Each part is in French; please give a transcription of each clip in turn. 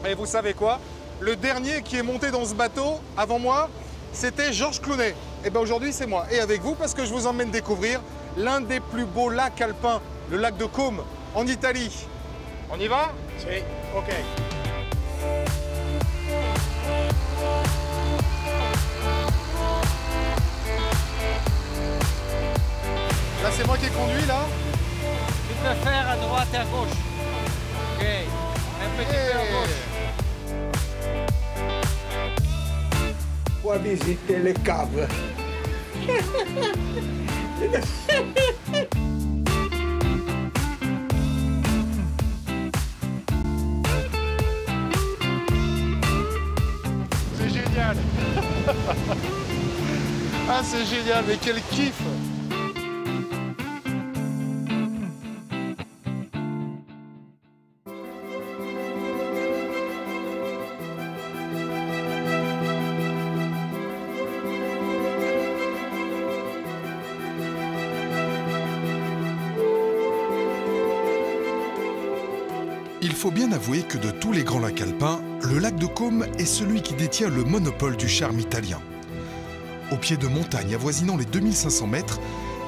Et vous savez quoi? Le dernier qui est monté dans ce bateau, avant moi, c'était Georges Clooney. Et bien aujourd'hui, c'est moi. Et avec vous, parce que je vous emmène découvrir l'un des plus beaux lacs alpins, le lac de Côme, en Italie. On y va? Oui, ok. Là, c'est moi qui ai conduit, là. Tu peux faire à droite et à gauche. Ok. Un petit peu à gauche. Puoi visiter le cave. C'est génial. Ah, c'est génial, mais quel kiff. Il faut bien avouer que de tous les grands lacs alpins, le lac de Côme est celui qui détient le monopole du charme italien. Au pied de montagnes avoisinant les 2500 mètres,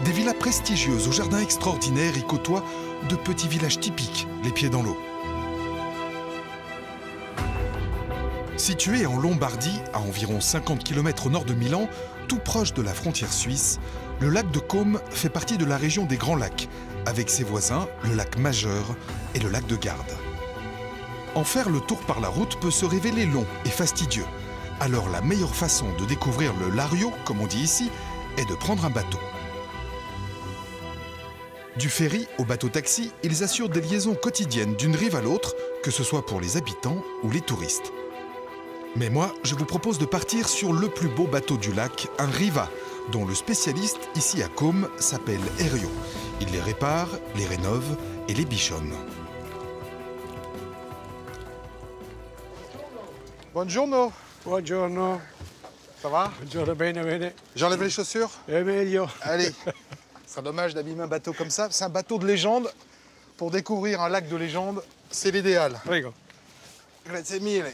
des villas prestigieuses aux jardins extraordinaires y côtoient de petits villages typiques, les pieds dans l'eau. Situé en Lombardie, à environ 50 km au nord de Milan, tout proche de la frontière suisse, le lac de Côme fait partie de la région des Grands Lacs, avec ses voisins, le lac Majeur et le lac de Garde. En faire le tour par la route peut se révéler long et fastidieux. Alors la meilleure façon de découvrir le Lario, comme on dit ici, est de prendre un bateau. Du ferry au bateau-taxi, ils assurent des liaisons quotidiennes d'une rive à l'autre, que ce soit pour les habitants ou les touristes. Mais moi, je vous propose de partir sur le plus beau bateau du lac, un Riva, dont le spécialiste ici à Côme s'appelle Erio. Il les répare, les rénove et les bichonne. Buongiorno. Buongiorno. Ça va? Buongiorno, bene, bene. J'enlève les chaussures? È meglio. Allez. Ce serait dommage d'abîmer un bateau comme ça. C'est un bateau de légende. Pour découvrir un lac de légende, c'est l'idéal. Prego. Grazie mille.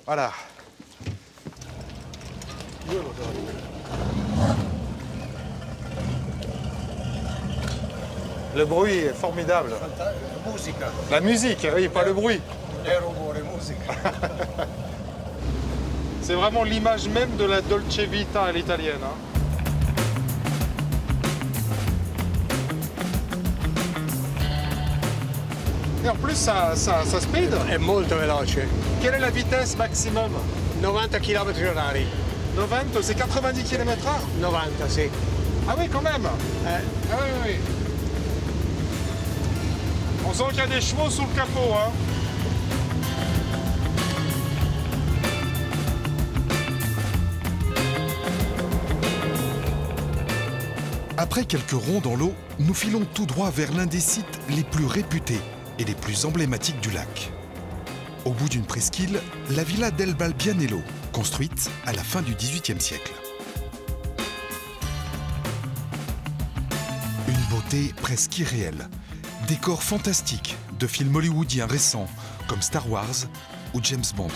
Voilà. Le bruit est formidable. Musica. La musique, oui, pas le bruit. E rumore, musica. C'est vraiment l'image même de la Dolce Vita à l'italienne. Hein. Et en plus, ça speed. È molto veloce. Quelle est la vitesse maximum? 90 km/h. 90, c'est 90 km/h? 90, sì. Ah oui, quand même. Ah oui, oui. On sent qu'il y a des chevaux sous le capot. Hein. Après quelques ronds dans l'eau, nous filons tout droit vers l'un des sites les plus réputés et les plus emblématiques du lac. Au bout d'une presqu'île, la villa del Balbianello, construite à la fin du XVIIIe siècle. Une beauté presque irréelle, décors fantastiques de films hollywoodiens récents comme Star Wars ou James Bond.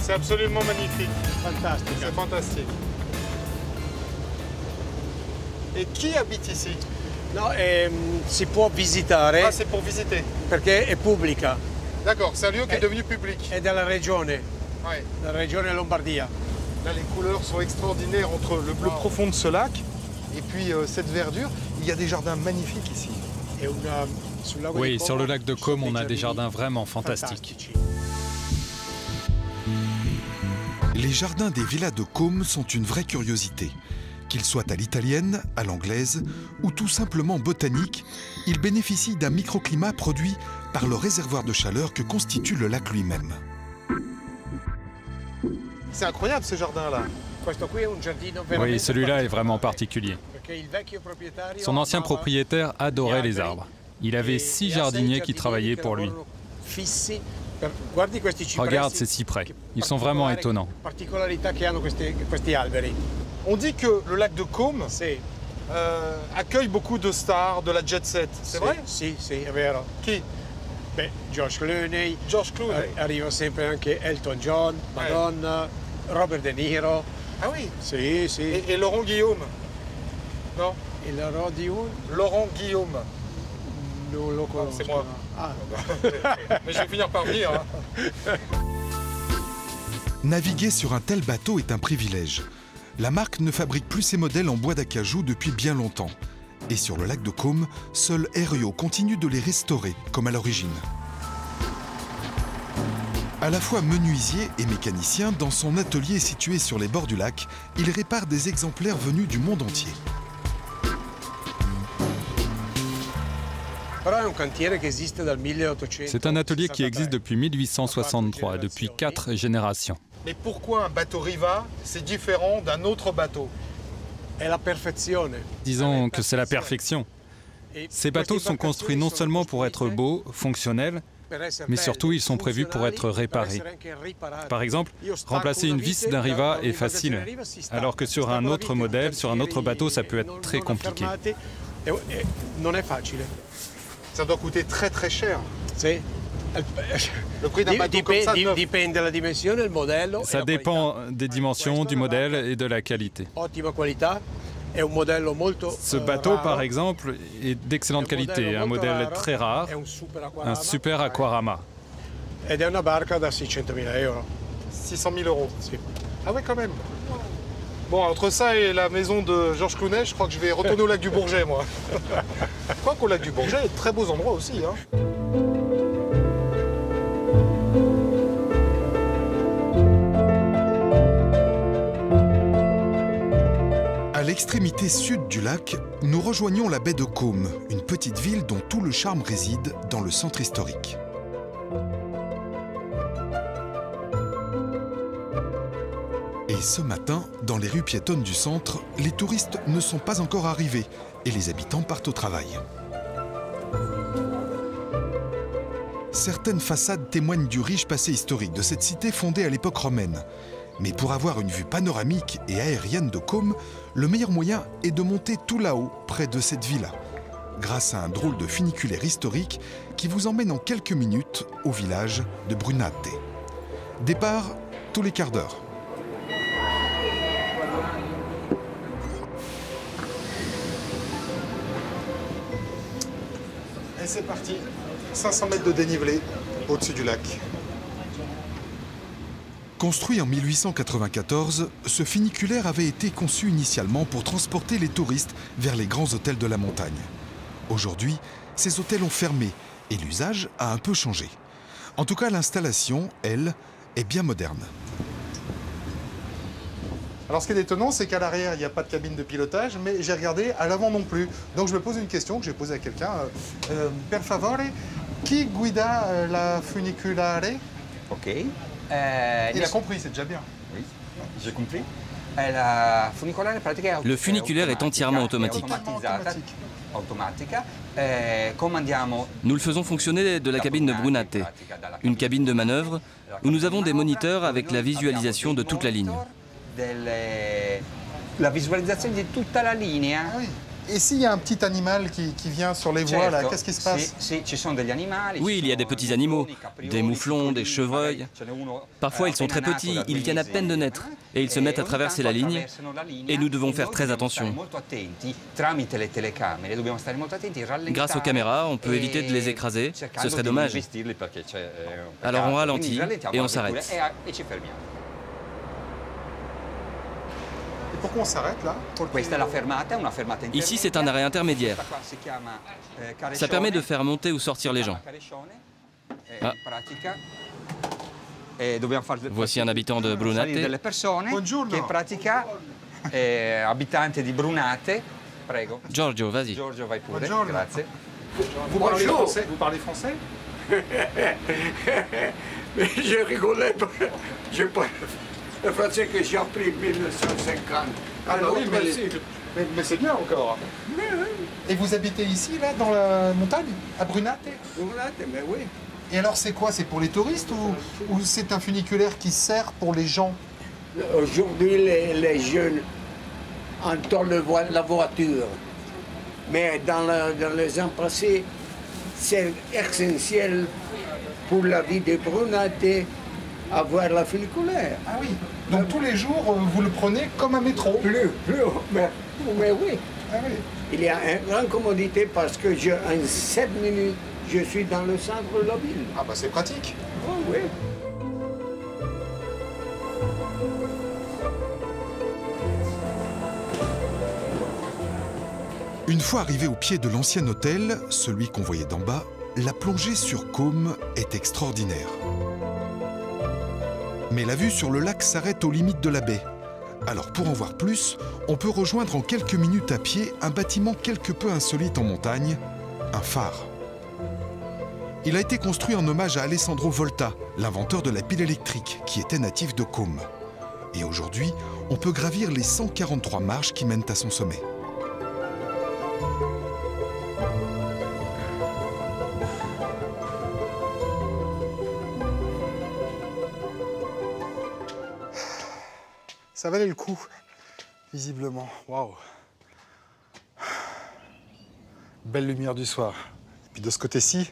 C'est absolument magnifique. Fantastico. C'est fantastique. Et qui habite ici? No, si può visitare Ah, c'est pour visiter. perché è pubblica. D'accord, c'est un lieu qui est devenu public. È della regione, Ouais. la regione Lombardia. Là, les couleurs sont extraordinaires entre le bleu profond de ce lac et puis cette verdure. Il y a des jardins magnifiques ici. È una, sul lago Oui, di Como sur le lac de ci sono Côme, on a des giardini jardins vraiment fantastiques. fantastici. Les jardins des villas de Côme sont une vraie curiosité. Qu'ils soient à l'italienne, à l'anglaise ou tout simplement botaniques, ils bénéficient d'un microclimat produit par le réservoir de chaleur que constitue le lac lui-même. C'est incroyable ce jardin-là. Questo qui è un giardino Oui, veramente celui-là est vraiment particolare, particulier. perché il vecchio proprietario Son ancien amava propriétaire adorait les arbres. Il avait e 6 ha jardiniers sei qui travaillaient pour lui. lavorano fissi per- Guardi questi cipressi. Regarde ces cyprès, che ils sont vraiment particolari- étonnants. Particolarità che hanno questi alberi. On dit que le lac de Côme Sì. accueille beaucoup de stars de la jet set. C'est vrai? Sì, sì, è vero. Qui? Beh, George Clooney, George Clooney. arriva sempre anche Elton John, Madonna, Robert De Niro. Ah oui. Sì, sì. Et Laurent Guillaume. Non. E Laurent Dion? Laurent Guillaume. Non lo conosco. c'est moi. Ah, Mais je vais finir par venir. Hein. Naviguer sur un tel bateau est un privilège. La marque ne fabrique plus ses modèles en bois d'acajou depuis bien longtemps. Et sur le lac de Caume, seul Herriot continue de les restaurer, comme à l'origine. À la fois menuisier et mécanicien, dans son atelier situé sur les bords du lac, il répare des exemplaires venus du monde entier. C'est un atelier qui existe depuis 1863, depuis 4 générations. Mais pourquoi un bateau Riva, c'est différent d'un autre bateau? È la perfezione. Disons que c'est la perfection. Ces bateaux sont construits non seulement pour être beaux, fonctionnels, mais surtout ils sont prévus pour être réparés. Par exemple, remplacer une vis d'un Riva est facile, alors que sur un autre modèle, sur un autre bateau, ça peut être très compliqué. Non è facile. Ça doit coûter très très cher. Sì. Le prix d'un bateau comme ça, neuf. Dipende dalla dimensione, il modello. Ça dépend des dimensions, du modèle et de la qualité. Ottima qualità. È un modello molto Ce bateau, raro. par exemple, est d'excellente qualité, un modèle très rare, È un super un Aquarama. super Aquarama. Ed è una barca da 600.000 euro. 600 000 euros. Sì. Ah ouais, quand même. Bon, entre ça et la maison de Georges Clooney, je crois que je vais retourner au lac du Bourget, moi. Je crois qu'au lac du Bourget, il y a de très beaux endroits aussi. Hein. À l'extrémité sud du lac, nous rejoignons la baie de Caume, une petite ville dont tout le charme réside dans le centre historique. Et ce matin, dans les rues piétonnes du centre, les touristes ne sont pas encore arrivés et les habitants partent au travail. Certaines façades témoignent du riche passé historique de cette cité fondée à l'époque romaine. Mais pour avoir une vue panoramique et aérienne de Caume, le meilleur moyen est de monter tout là-haut, près de cette villa, grâce à un drôle de funiculaire historique qui vous emmène en quelques minutes au village de Brunate. Départ tous les quarts d'heure. Et c'est parti. 500 mètres de dénivelé au-dessus du lac. Construit en 1894, ce funiculaire avait été conçu initialement pour transporter les touristes vers les grands hôtels de la montagne. Aujourd'hui, ces hôtels ont fermé et l'usage a un peu changé. En tout cas, l'installation, elle, est bien moderne. Alors ce qui est étonnant, c'est qu'à l'arrière, il n'y a pas de cabine de pilotage, mais j'ai regardé à l'avant non plus. Donc je me pose une question que j'ai posée à quelqu'un. Per favore, qui guida la funiculare? Ok. Il a compris, c'est déjà bien. Oui, j'ai compris. La funicolare pratica Le funiculaire est entièrement automatique. Automatica. Comandiamo. Nous le faisons fonctionner de la cabine de Brunate, une cabine de manœuvre où nous avons des moniteurs avec la visualisation de toute la ligne. La visualisation de toute la ligne. Ah oui. Et s'il y a un petit animal qui vient sur les voies, là, qu'est-ce qui se passe? Oui, il y a des petits animaux, des mouflons, des chevreuils. Parfois, ils sont très petits, ils viennent à peine de naître, et ils se mettent à traverser la ligne, et nous devons faire très attention. Grâce aux caméras, on peut éviter de les écraser, ce serait dommage. Alors on ralentit et on s'arrête. Et pourquoi on s'arrête là? Ici, c'est un arrêt intermédiaire. Ça permet de faire monter ou sortir les gens. Ah. Voici un habitant de Brunate. Buongiorno. Giorgio, vas-y. Giorgio, vai pure. Buongiorno. Grazie. Vous parlez français? Vous parlez français? Mais je rigolais pas. Je parle le français que j'ai appris en 1950. Ah bah oui, mais c'est bien encore. Et vous habitez ici, là, dans la montagne, à Brunate? Mais oui. Et alors c'est quoi? C'est pour les touristes ou c'est un funiculaire qui sert pour les gens? Aujourd'hui, les jeunes entendent la voiture. Mais dans les ans passés, c'est essentiel pour la vie des Brunatés, avoir la funiculaire. Ah oui. Donc tous les jours, vous le prenez comme un métro. Plus, mais oui. Ah oui. Il y a une grande commodité parce que en 7 minutes, je suis dans le centre de la ville. Ah bah c'est pratique. Oh oui. Une fois arrivé au pied de l'ancien hôtel, celui qu'on voyait d'en bas, la plongée sur Côme est extraordinaire. Mais la vue sur le lac s'arrête aux limites de la baie. Alors pour en voir plus, on peut rejoindre en quelques minutes à pied un bâtiment quelque peu insolite en montagne, un phare. Il a été construit en hommage à Alessandro Volta, l'inventeur de la pile électrique, qui était natif de Côme. Et aujourd'hui, on peut gravir les 143 marches qui mènent à son sommet. Ça valait le coup, visiblement. Waouh. Belle lumière du soir. Et puis de ce côté-ci,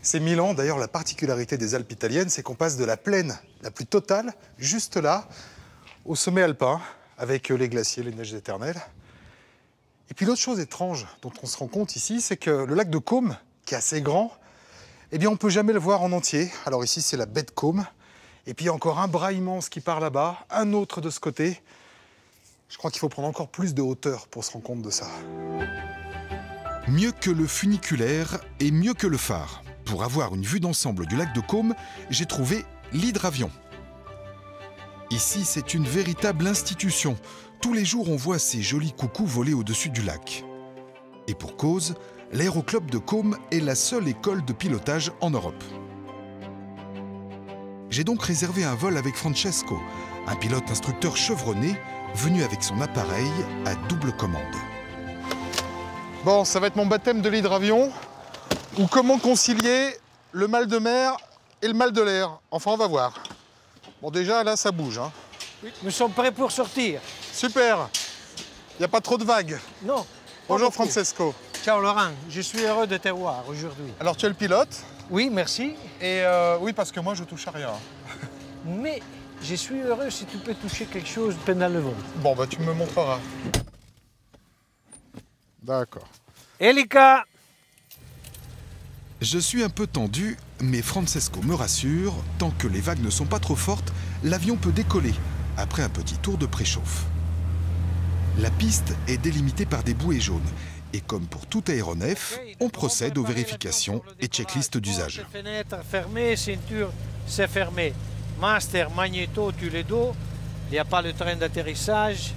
c'est Milan. D'ailleurs, la particularité des Alpes italiennes, c'est qu'on passe de la plaine la plus totale, juste là, au sommet alpin, avec les glaciers, les neiges éternelles. Et puis l'autre chose étrange dont on se rend compte ici, c'est que le lac de Côme, qui est assez grand, eh bien on ne peut jamais le voir en entier. Alors ici, c'est la baie de Côme. Et puis il y a encore un bras immense qui part là-bas, un autre de ce côté. Je crois qu'il faut prendre encore plus de hauteur pour se rendre compte de ça. Mieux que le funiculaire et mieux que le phare. Pour avoir une vue d'ensemble du lac de Côme, j'ai trouvé l'hydravion. Ici, c'est une véritable institution. Tous les jours, on voit ces jolis coucous voler au-dessus du lac. Et pour cause, l'aéroclub de Côme est la seule école de pilotage en Europe. J'ai donc réservé un vol avec Francesco, un pilote instructeur chevronné, venu avec son appareil à double commande. Bon, ça va être mon baptême de l'hydravion, ou comment concilier le mal de mer et le mal de l'air. Enfin, on va voir. Bon, déjà, là, ça bouge. Hein. Oui, nous sommes prêts pour sortir. Super. Il n'y a pas trop de vagues. Non. Bonjour, Francesco. Ciao, Laurent. Je suis heureux de te voir aujourd'hui. Alors, tu es le pilote? Oui, merci. Et oui, parce que moi, je touche à rien. Mais je suis heureux si tu peux toucher quelque chose pendant le vol. Bon, bah, tu me montreras. D'accord. Elika! Je suis un peu tendu, mais Francesco me rassure, tant que les vagues ne sont pas trop fortes, l'avion peut décoller, après un petit tour de préchauffe. La piste est délimitée par des bouées jaunes, et comme pour tout aéronef, on procède aux vérifications et checklists d'usage. Fenêtre fermée, ceinture, c'est fermé. Master, magnéto, tu les dos. Il n'y a pas le train d'atterrissage.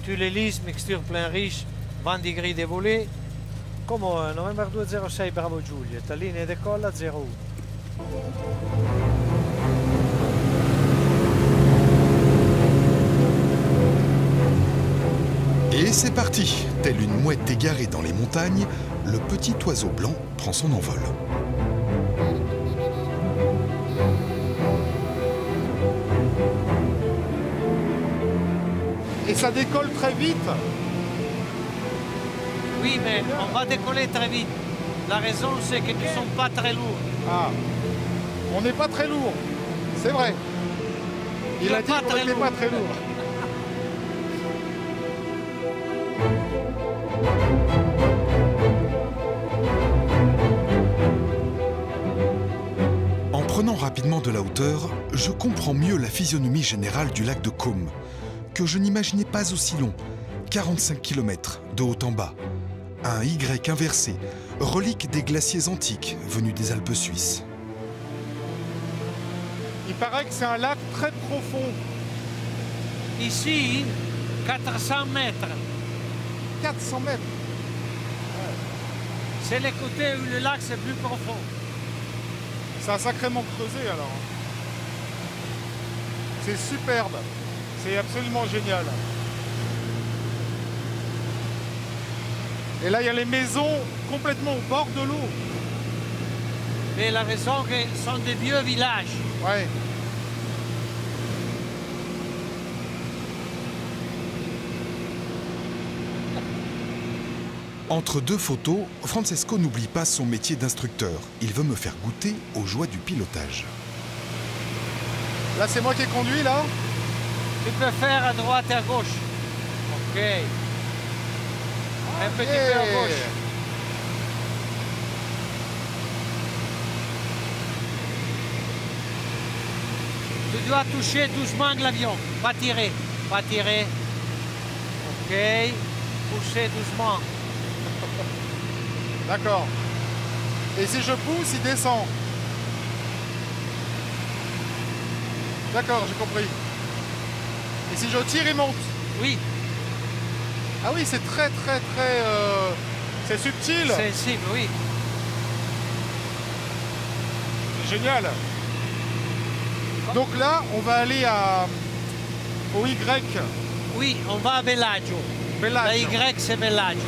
Tu les lises, mixture plein riche, 20 degrés de volée. Come November 206, bravo Giulietta, linea decolla 01. Et c'est parti! Telle une mouette égarée dans les montagnes, le petit oiseau blanc prend son envol. Et ça décolle très vite. Oui, mais on va décoller très vite. La raison, c'est que nous ne sommes pas très lourds. Ah, on n'est pas très lourd. C'est vrai. Il a dit qu'on n'était pas très lourd. En prenant rapidement de la hauteur, je comprends mieux la physionomie générale du lac de Côme, que je n'imaginais pas aussi long, 45 km de haut en bas. Un Y inversé, relique des glaciers antiques venus des Alpes suisses. Il paraît que c'est un lac très profond. Ici, 400 mètres. 400 mètres. C'est le côté où le lac c'est plus profond. Ça a sacrément creusé alors. C'est superbe. C'est absolument génial. Et là, il y a les maisons complètement au bord de l'eau. Mais la raison, que ce sont des vieux villages. Ouais. Entre deux photos, Francesco n'oublie pas son métier d'instructeur. Il veut me faire goûter aux joies du pilotage. Là, c'est moi qui ai conduit, là. Tu peux faire à droite et à gauche. Ok. Un petit peu à gauche. Tu dois toucher doucement l'avion. Pas tirer. Pas tirer. Ok. Pousser doucement. D'accord. Et si je pousse, il descend. D'accord, j'ai compris. Et si je tire, il monte. Oui. Ah oui, c'est très... c'est subtil. Sensible, oui. C'est génial. Donc là, on va aller au Y. Oui, on va à Bellagio. La Y, c'est Bellagio.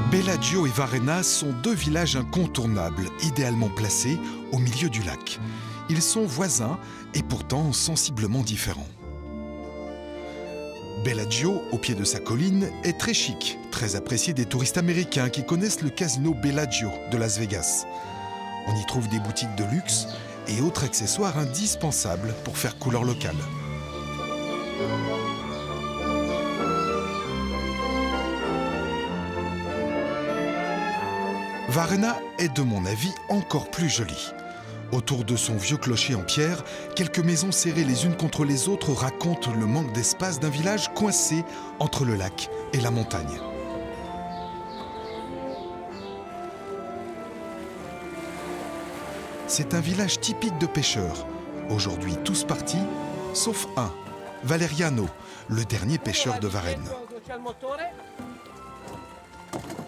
Bellagio et Varenna sont deux villages incontournables, idéalement placés au milieu du lac. Ils sont voisins et pourtant sensiblement différents. Bellagio, au pied de sa colline, est très chic, très apprécié des touristes américains qui connaissent le casino Bellagio de Las Vegas. On y trouve des boutiques de luxe et autres accessoires indispensables pour faire couleur locale. Varenna est de mon avis encore plus jolie. Autour de son vieux clocher en pierre, quelques maisons serrées les unes contre les autres racontent le manque d'espace d'un village coincé entre le lac et la montagne. C'est un village typique de pêcheurs. Aujourd'hui tous partis, sauf un, Valeriano, le dernier pêcheur de Varennes.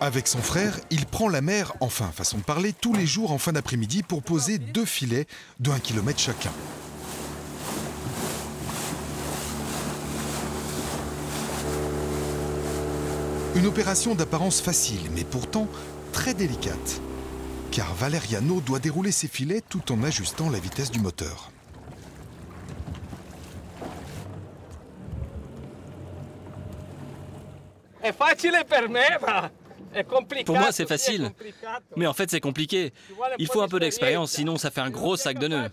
Avec son frère, il prend la mer, enfin façon de parler, tous les jours en fin d'après-midi pour poser 2 filets de 1 km chacun. Une opération d'apparence facile, mais pourtant très délicate. Car Valeriano doit dérouler ses filets tout en ajustant la vitesse du moteur. Pour moi, c'est facile. Mais en fait, c'est compliqué. Il faut un peu d'expérience, sinon ça fait un gros sac de nœuds.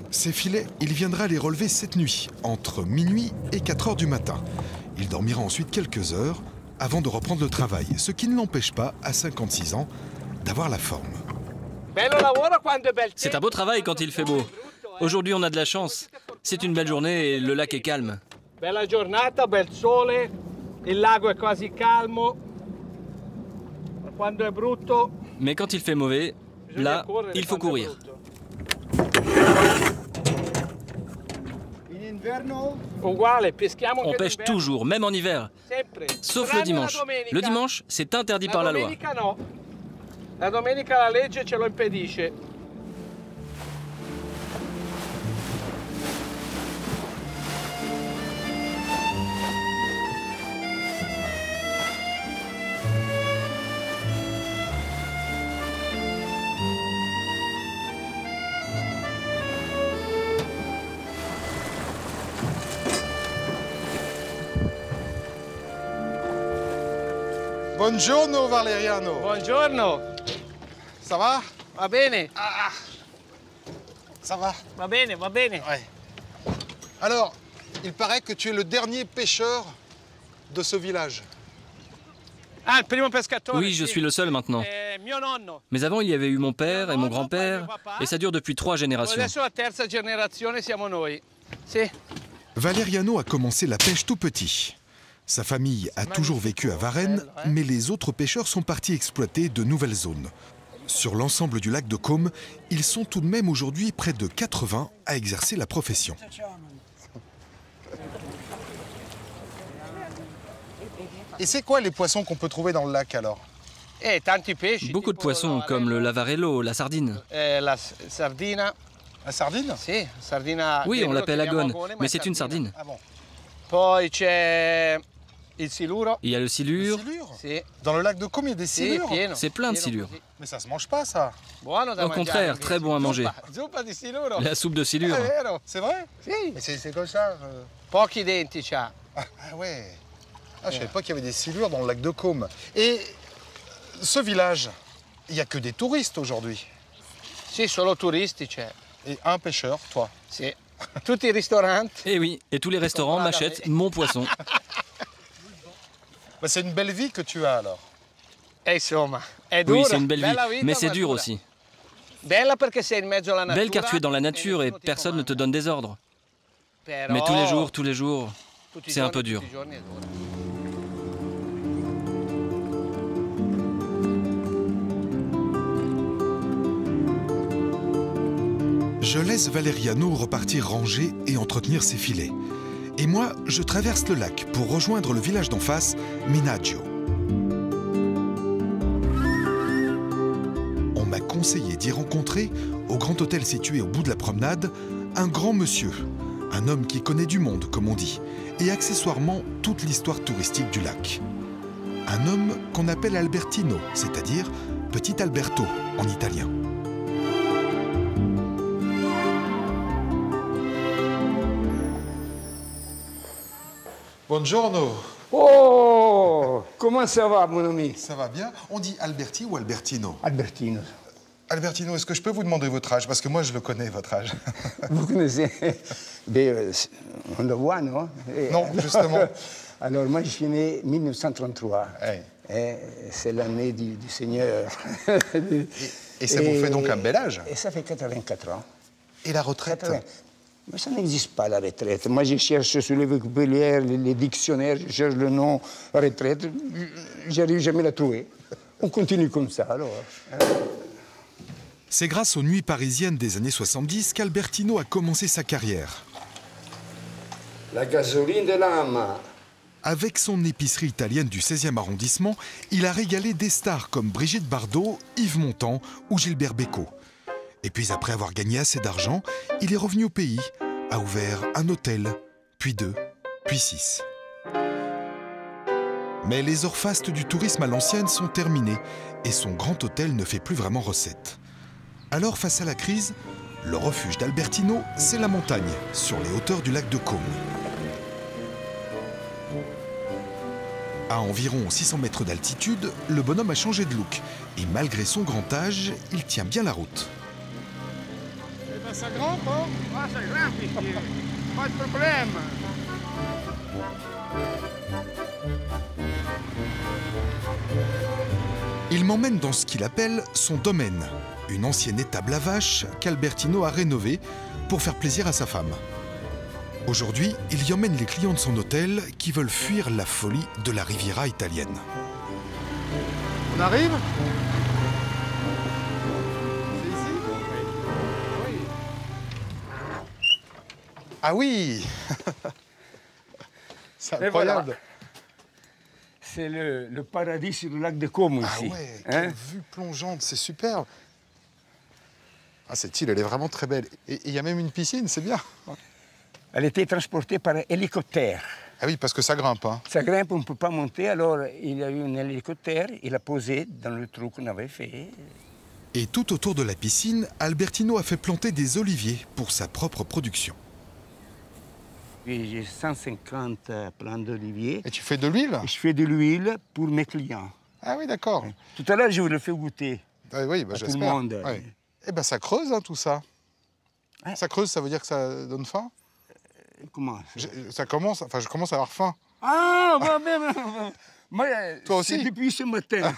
Ces filets, il viendra les relever cette nuit, entre minuit et 4 heures du matin. Il dormira ensuite quelques heures avant de reprendre le travail, ce qui ne l'empêche pas, à 56 ans, d'avoir la forme. C'est un beau travail quand il fait beau. Aujourd'hui, on a de la chance. C'est une belle journée et le lac est calme. Bella giornata, bel sole, il lago è quasi calmo. Quando è brutto, mais quand il fait mauvais, là, il faut courir. On pêche toujours, même en hiver, sauf le dimanche. Le dimanche, c'est interdit par la loi. La domenica la legge ce lo impedisce. Buongiorno Valeriano. Buongiorno. Ça va? Va bene. Ça va? Va bene, va bene. Ouais. Alors, il paraît que tu es le dernier pêcheur de ce village. Ah, il primo pescatore. Oui, je suis le seul maintenant. Mio nonno. Mais avant, il y avait eu mon père et mon grand-père, et ça dure depuis 3 générations. Adesso la terza generazione siamo noi. Sì. Valeriano a commencé la pêche tout petit. Sa famille a toujours vécu à Varennes, mais les autres pêcheurs sont partis exploiter de nouvelles zones. Sur l'ensemble du lac de Côme, ils sont tout de même aujourd'hui près de 80 à exercer la profession. Et c'est quoi les poissons qu'on peut trouver dans le lac alors? Beaucoup de poissons, comme le lavarello, la sardine. La sardina. La sardine? Sì, sardina. Oui, on l'appelle agone, mais c'est une sardine. Ah bon. Poi c'è Il y a le silure. Dans le lac de Côme, il y a des silures. C'est plein de silure. Mais ça se mange pas, ça. Au contraire, très bon à manger. La soupe de silure. C'est vrai? Mais c'est comme ça. Pochi denti c'ha. Ah ouais. Ah, je savais pas qu'il y avait des silures dans le lac de Côme. Et ce village, il n'y a que des touristes aujourd'hui. Sì, solo turisti c'è. Et un pêcheur, toi. Sì. Tutti i ristoranti. Et oui, et tous les restaurants m'achètent mon poisson. Bah, c'est une belle vie que tu as alors. E insomma, è dura. Oui, c'est une belle vie, mais c'est dur aussi. Bella perché sei in mezzo alla natura. Belle car tu es dans la nature et personne ne te donne des ordres. Però, Mais tous les jours, c'est un peu dur. tutti i giorni è dura. Je laisse Valeriano repartir ranger et entretenir ses filets. Et moi, je traverse le lac pour rejoindre le village d'en face, Minaggio. On m'a conseillé d'y rencontrer, au grand hôtel situé au bout de la promenade, un grand monsieur, un homme qui connaît du monde, comme on dit, et accessoirement toute l'histoire touristique du lac. Un homme qu'on appelle Albertino, c'est-à-dire Petit Alberto en italien. Buongiorno. Oh, comment ça va, mon ami? Ça va bien? On dit Alberti ou Albertino? Albertino. Albertino, est-ce que je peux vous demander votre âge? Parce que moi, je le connais, votre âge. Vous connaissez? Mais, on le voit, non? Non, justement. Alors, moi, je suis né en 1933. Ouais. C'est l'année du Seigneur. Et ça vous fait donc un bel âge? Et ça fait 84 ans. Et la retraite? 80. Mais ça n'existe pas, la retraite. Moi, je cherche sur les vocabulaires, les dictionnaires, je cherche le nom retraite. J'arrive jamais à la trouver. On continue comme ça, alors. C'est grâce aux nuits parisiennes des années 70 qu'Albertino a commencé sa carrière. La gasoline de l'âme. Avec son épicerie italienne du 16e arrondissement, il a régalé des stars comme Brigitte Bardot, Yves Montand ou Gilbert Bécaud. Et puis après avoir gagné assez d'argent, il est revenu au pays, a ouvert un hôtel, puis 2, puis 6. Mais les heures fastes du tourisme à l'ancienne sont terminées et son grand hôtel ne fait plus vraiment recette. Alors face à la crise, le refuge d'Albertino, c'est la montagne, sur les hauteurs du lac de Côme. À environ 600 mètres d'altitude, le bonhomme a changé de look. Et malgré son grand âge, il tient bien la route. Eh ben, ça grimpe, hein? Ah, ça grimpe ici. Pas de problème. Il m'emmène dans ce qu'il appelle son domaine, une ancienne étable à vaches qu'Albertino a rénovée pour faire plaisir à sa femme. Aujourd'hui, il y emmène les clients de son hôtel qui veulent fuir la folie de la Riviera italienne. On arrive? C'est ici? Oui. Ah oui. C'est incroyable. Voilà. C'est le paradis sur le lac de Côme ici. Ah ouais, quelle vue plongeante, c'est superbe. Ah, cette île, elle est vraiment très belle. Et il y a même une piscine, c'est bien. Elle était transportée par hélicoptère. Ah oui, parce que ça grimpe, hein. Ça grimpe, on ne peut pas monter, alors il y a eu un hélicoptère, il a posé dans le trou qu'on avait fait. Et tout autour de la piscine, Albertino a fait planter des oliviers pour sa propre production. J'ai 150 plants d'olivier. Et tu fais de l'huile? Je fais de l'huile pour mes clients. Ah oui, d'accord. Tout à l'heure, je vous le fais goûter. Ah oui, bah, à tout le j'espère. monde. Ouais. Eh ben, ça creuse, hein, tout ça. Ouais. Ça creuse, ça veut dire que ça donne faim? Comment? Ça commence, enfin, je commence à avoir faim. Ah, moi, Toi aussi? c'est depuis ce matin.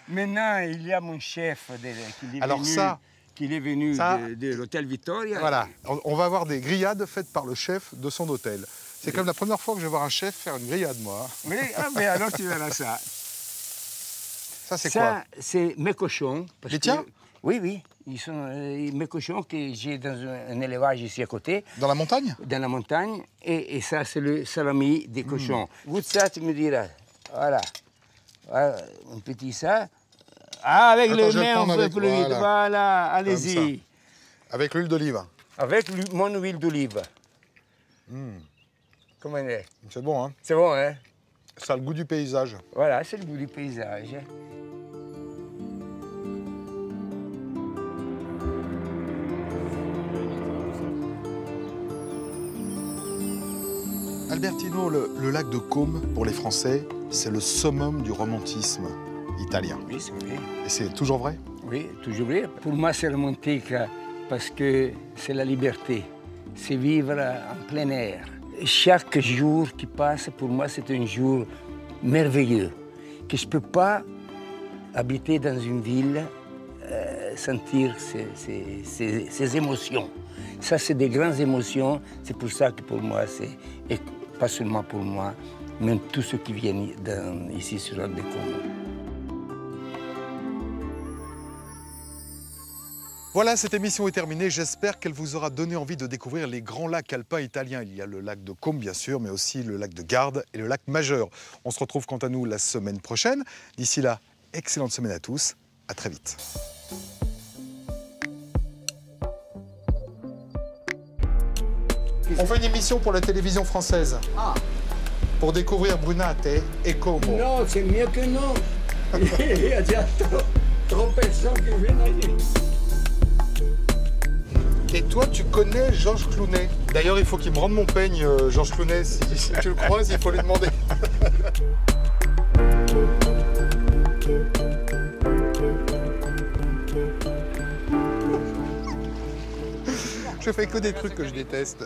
Maintenant, il y a mon chef qui est venu de l'hôtel Vittoria. Voilà, on va avoir des grillades faites par le chef de son hôtel. C'est comme la première fois que je vais voir un chef faire une grillade, moi. Oui, mais alors tu verras ça. Ça, c'est quoi? Ça, c'est mes cochons. Les tiens? Oui, oui. Ils sont mes cochons que j'ai dans un élevage ici à côté. Dans la montagne? Dans la montagne. Et ça, c'est le salami des cochons. Goûte ça, tu me diras. Voilà. Voilà, un petit ça. Ah, avec le main, on fait plus vite. Voilà, allez-y. Avec l'huile d'olive? Avec mon huile d'olive. Comment elle est? C'est bon, hein? C'est bon, hein? Ça a le goût du paysage. Voilà, c'est le goût du paysage. Albertino, le lac de Côme, pour les Français, c'est le summum du romantisme italien. Oui, c'est vrai. Et c'est toujours vrai? Oui, toujours vrai. Pour moi, c'est romantique parce que c'est la liberté. C'est vivre en plein air. Chaque jour qui passe, pour moi, c'est un jour merveilleux. Que je ne peux pas habiter dans une ville, sentir ces émotions. Ça, c'est des grandes émotions. C'est pour ça que pour moi, et pas seulement pour moi, même tous ceux qui viennent ici sur le lac de Côme. Voilà, cette émission est terminée. J'espère qu'elle vous aura donné envie de découvrir les grands lacs alpins italiens. Il y a le lac de Côme, bien sûr, mais aussi le lac de Garde et le lac Majeur. On se retrouve quant à nous la semaine prochaine. D'ici là, excellente semaine à tous. À très vite. On fait une émission pour la télévision française. Ah. Pour découvrir Brunate et Como. Non, c'est mieux que non. Il y a déjà trop de personnes qui viennent aller. Et toi, tu connais Georges Clooney. D'ailleurs, il faut qu'il me rende mon peigne, Georges Clooney. Si tu le croises, il faut lui demander. Je fais que des trucs que je déteste.